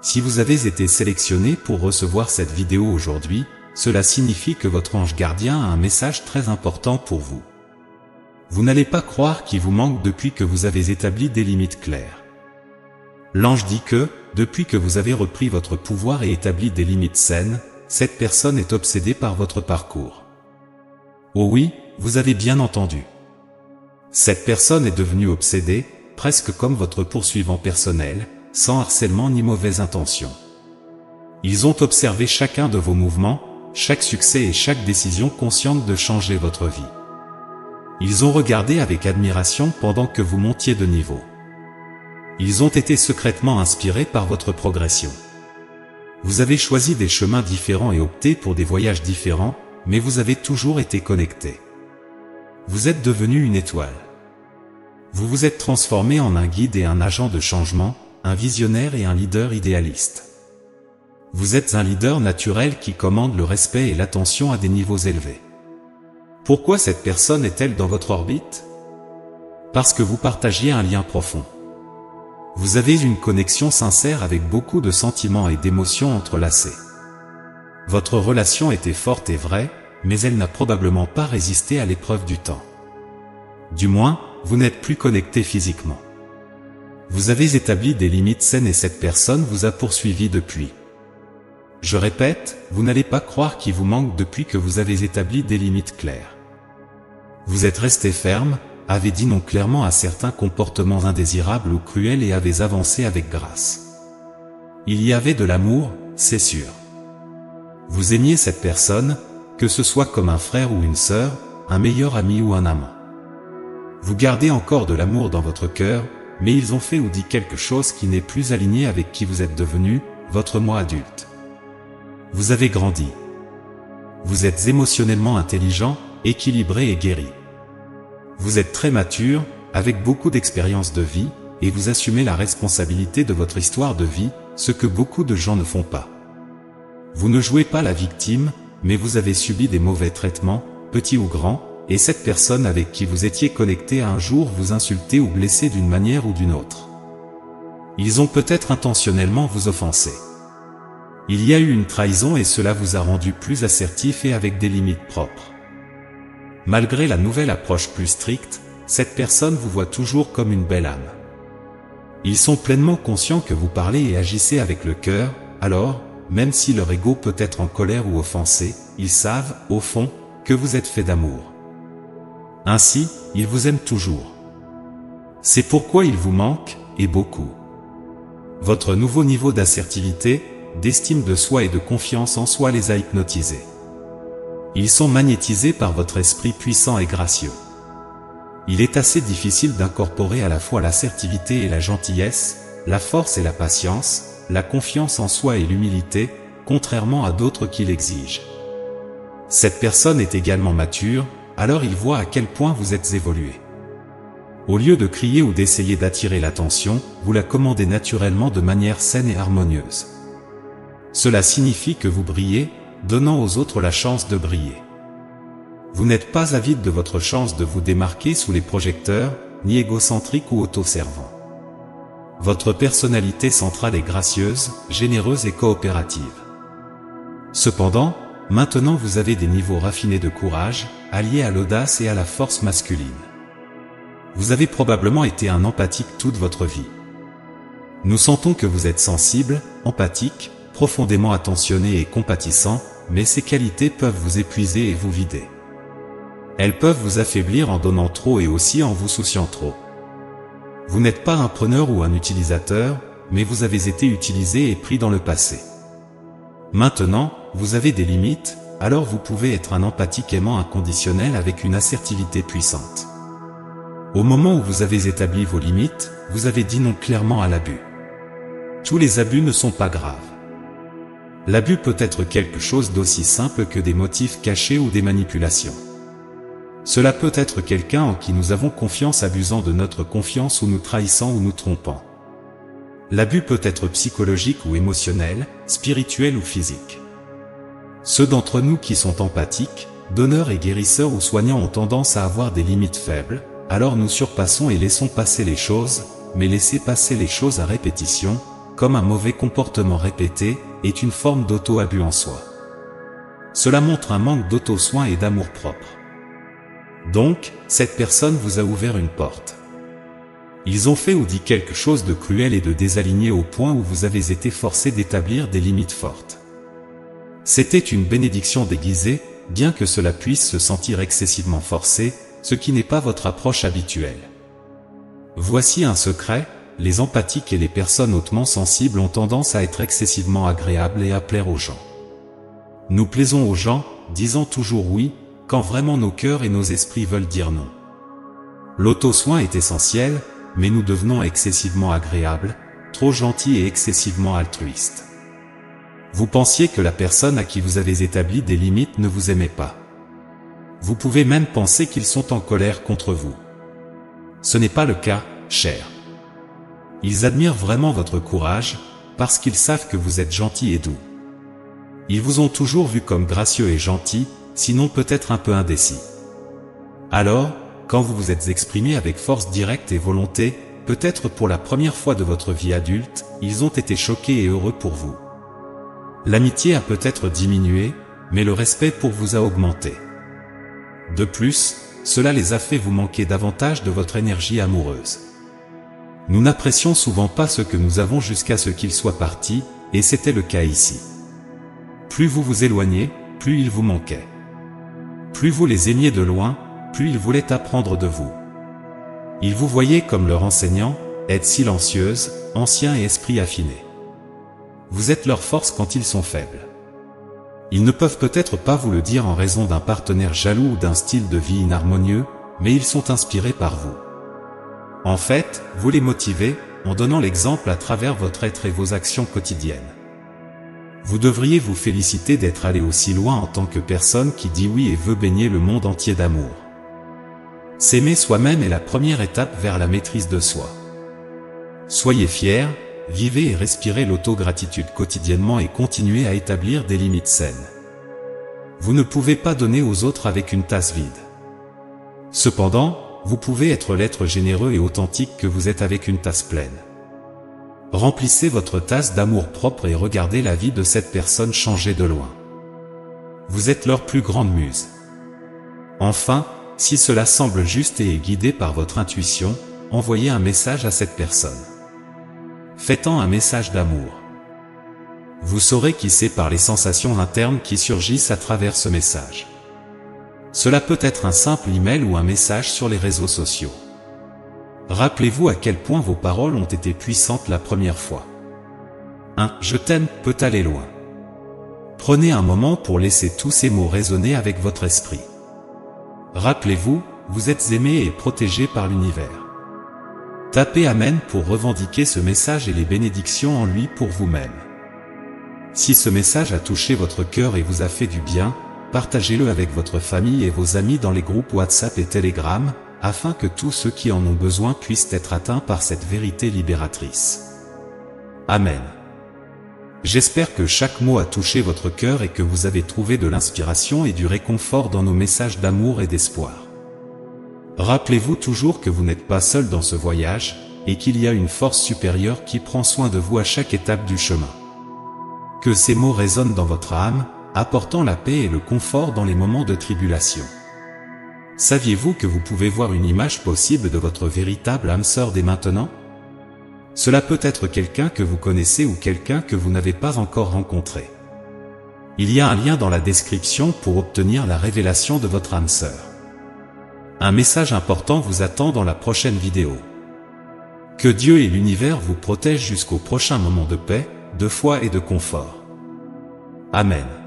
Si vous avez été sélectionné pour recevoir cette vidéo aujourd'hui, cela signifie que votre ange gardien a un message très important pour vous. Vous n'allez pas croire qu'il vous manque depuis que vous avez établi des limites claires. L'ange dit que, depuis que vous avez repris votre pouvoir et établi des limites saines, cette personne est obsédée par votre parcours. Oh oui, vous avez bien entendu. Cette personne est devenue obsédée, presque comme votre poursuivant personnel, sans harcèlement ni mauvaise intention. Ils ont observé chacun de vos mouvements, chaque succès et chaque décision consciente de changer votre vie. Ils ont regardé avec admiration pendant que vous montiez de niveau. Ils ont été secrètement inspirés par votre progression. Vous avez choisi des chemins différents et opté pour des voyages différents, mais vous avez toujours été connectés. Vous êtes devenu une étoile. Vous vous êtes transformé en un guide et un agent de changement, un visionnaire et un leader idéaliste. Vous êtes un leader naturel qui commande le respect et l'attention à des niveaux élevés. Pourquoi cette personne est-elle dans votre orbite? Parce que vous partagiez un lien profond. Vous avez une connexion sincère avec beaucoup de sentiments et d'émotions entrelacés. Votre relation était forte et vraie, mais elle n'a probablement pas résisté à l'épreuve du temps. Du moins, vous n'êtes plus connecté physiquement. Vous avez établi des limites saines et cette personne vous a poursuivi depuis. Je répète, vous n'allez pas croire qu'il vous manque depuis que vous avez établi des limites claires. Vous êtes resté ferme, avez dit non clairement à certains comportements indésirables ou cruels et avez avancé avec grâce. Il y avait de l'amour, c'est sûr. Vous aimiez cette personne, que ce soit comme un frère ou une sœur, un meilleur ami ou un amant. Vous gardez encore de l'amour dans votre cœur, mais ils ont fait ou dit quelque chose qui n'est plus aligné avec qui vous êtes devenu, votre moi adulte. Vous avez grandi. Vous êtes émotionnellement intelligent, équilibré et guéri. Vous êtes très mature, avec beaucoup d'expérience de vie, et vous assumez la responsabilité de votre histoire de vie, ce que beaucoup de gens ne font pas. Vous ne jouez pas la victime, mais vous avez subi des mauvais traitements, petits ou grands, et cette personne avec qui vous étiez connecté a un jour vous insulté ou blessé d'une manière ou d'une autre. Ils ont peut-être intentionnellement vous offensé. Il y a eu une trahison et cela vous a rendu plus assertif et avec des limites propres. Malgré la nouvelle approche plus stricte, cette personne vous voit toujours comme une belle âme. Ils sont pleinement conscients que vous parlez et agissez avec le cœur, alors, même si leur ego peut être en colère ou offensé, ils savent, au fond, que vous êtes fait d'amour. Ainsi, ils vous aiment toujours. C'est pourquoi ils vous manquent, et beaucoup. Votre nouveau niveau d'assertivité, d'estime de soi et de confiance en soi les a hypnotisés. Ils sont magnétisés par votre esprit puissant et gracieux. Il est assez difficile d'incorporer à la fois l'assertivité et la gentillesse, la force et la patience, la confiance en soi et l'humilité, contrairement à d'autres qui l'exigent. Cette personne est également mature, alors il voit à quel point vous êtes évolué. Au lieu de crier ou d'essayer d'attirer l'attention, vous la commandez naturellement de manière saine et harmonieuse. Cela signifie que vous brillez, donnant aux autres la chance de briller. Vous n'êtes pas avide de votre chance de vous démarquer sous les projecteurs, ni égocentrique ou autoservant. Votre personnalité centrale est gracieuse, généreuse et coopérative. Cependant, maintenant vous avez des niveaux raffinés de courage, alliés à l'audace et à la force masculine. Vous avez probablement été un empathique toute votre vie. Nous sentons que vous êtes sensible, empathique, profondément attentionné et compatissant, mais ces qualités peuvent vous épuiser et vous vider. Elles peuvent vous affaiblir en donnant trop et aussi en vous souciant trop. Vous n'êtes pas un preneur ou un utilisateur, mais vous avez été utilisé et pris dans le passé. Maintenant, vous avez des limites, alors vous pouvez être un empathique aimant inconditionnel avec une assertivité puissante. Au moment où vous avez établi vos limites, vous avez dit non clairement à l'abus. Tous les abus ne sont pas graves. L'abus peut être quelque chose d'aussi simple que des motifs cachés ou des manipulations. Cela peut être quelqu'un en qui nous avons confiance abusant de notre confiance ou nous trahissant ou nous trompant. L'abus peut être psychologique ou émotionnel, spirituel ou physique. Ceux d'entre nous qui sont empathiques, donneurs et guérisseurs ou soignants ont tendance à avoir des limites faibles, alors nous surpassons et laissons passer les choses, mais laisser passer les choses à répétition, comme un mauvais comportement répété, est une forme d'auto-abus en soi. Cela montre un manque d'auto-soin et d'amour-propre. Donc, cette personne vous a ouvert une porte. Ils ont fait ou dit quelque chose de cruel et de désaligné au point où vous avez été forcé d'établir des limites fortes. C'était une bénédiction déguisée, bien que cela puisse se sentir excessivement forcé, ce qui n'est pas votre approche habituelle. Voici un secret, les empathiques et les personnes hautement sensibles ont tendance à être excessivement agréables et à plaire aux gens. Nous plaisons aux gens, disant toujours oui, quand vraiment nos cœurs et nos esprits veulent dire non. L'auto-soin est essentiel, mais nous devenons excessivement agréables, trop gentils et excessivement altruistes. Vous pensiez que la personne à qui vous avez établi des limites ne vous aimait pas. Vous pouvez même penser qu'ils sont en colère contre vous. Ce n'est pas le cas, cher. Ils admirent vraiment votre courage, parce qu'ils savent que vous êtes gentil et doux. Ils vous ont toujours vu comme gracieux et gentil, sinon peut-être un peu indécis. Alors, quand vous vous êtes exprimé avec force directe et volonté, peut-être pour la première fois de votre vie adulte, ils ont été choqués et heureux pour vous. L'amitié a peut-être diminué, mais le respect pour vous a augmenté. De plus, cela les a fait vous manquer davantage de votre énergie amoureuse. Nous n'apprécions souvent pas ce que nous avons jusqu'à ce qu'ils soient partis, et c'était le cas ici. Plus vous vous éloignez, plus ils vous manquaient. Plus vous les aimiez de loin, plus ils voulaient apprendre de vous. Ils vous voyaient comme leur enseignant, aide silencieuse, ancien et esprit affiné. Vous êtes leur force quand ils sont faibles. Ils ne peuvent peut-être pas vous le dire en raison d'un partenaire jaloux ou d'un style de vie inharmonieux, mais ils sont inspirés par vous. En fait, vous les motivez, en donnant l'exemple à travers votre être et vos actions quotidiennes. Vous devriez vous féliciter d'être allé aussi loin en tant que personne qui dit oui et veut baigner le monde entier d'amour. S'aimer soi-même est la première étape vers la maîtrise de soi. Soyez fiers, vivez et respirez l'autogratitude quotidiennement et continuez à établir des limites saines. Vous ne pouvez pas donner aux autres avec une tasse vide. Cependant, vous pouvez être l'être généreux et authentique que vous êtes avec une tasse pleine. Remplissez votre tasse d'amour-propre et regardez la vie de cette personne changer de loin. Vous êtes leur plus grande muse. Enfin, si cela semble juste et est guidé par votre intuition, envoyez un message à cette personne. Faites-en un message d'amour. Vous saurez qui c'est par les sensations internes qui surgissent à travers ce message. Cela peut être un simple email ou un message sur les réseaux sociaux. Rappelez-vous à quel point vos paroles ont été puissantes la première fois. Un « je t'aime » peut aller loin. Prenez un moment pour laisser tous ces mots résonner avec votre esprit. Rappelez-vous, vous êtes aimé et protégé par l'univers. Tapez Amen pour revendiquer ce message et les bénédictions en lui pour vous-même. Si ce message a touché votre cœur et vous a fait du bien, partagez-le avec votre famille et vos amis dans les groupes WhatsApp et Telegram, afin que tous ceux qui en ont besoin puissent être atteints par cette vérité libératrice. Amen. J'espère que chaque mot a touché votre cœur et que vous avez trouvé de l'inspiration et du réconfort dans nos messages d'amour et d'espoir. Rappelez-vous toujours que vous n'êtes pas seul dans ce voyage, et qu'il y a une force supérieure qui prend soin de vous à chaque étape du chemin. Que ces mots résonnent dans votre âme, apportant la paix et le confort dans les moments de tribulation. Saviez-vous que vous pouvez voir une image possible de votre véritable âme sœur dès maintenant? Cela peut être quelqu'un que vous connaissez ou quelqu'un que vous n'avez pas encore rencontré. Il y a un lien dans la description pour obtenir la révélation de votre âme sœur. Un message important vous attend dans la prochaine vidéo. Que Dieu et l'univers vous protègent jusqu'au prochain moment de paix, de foi et de confort. Amen.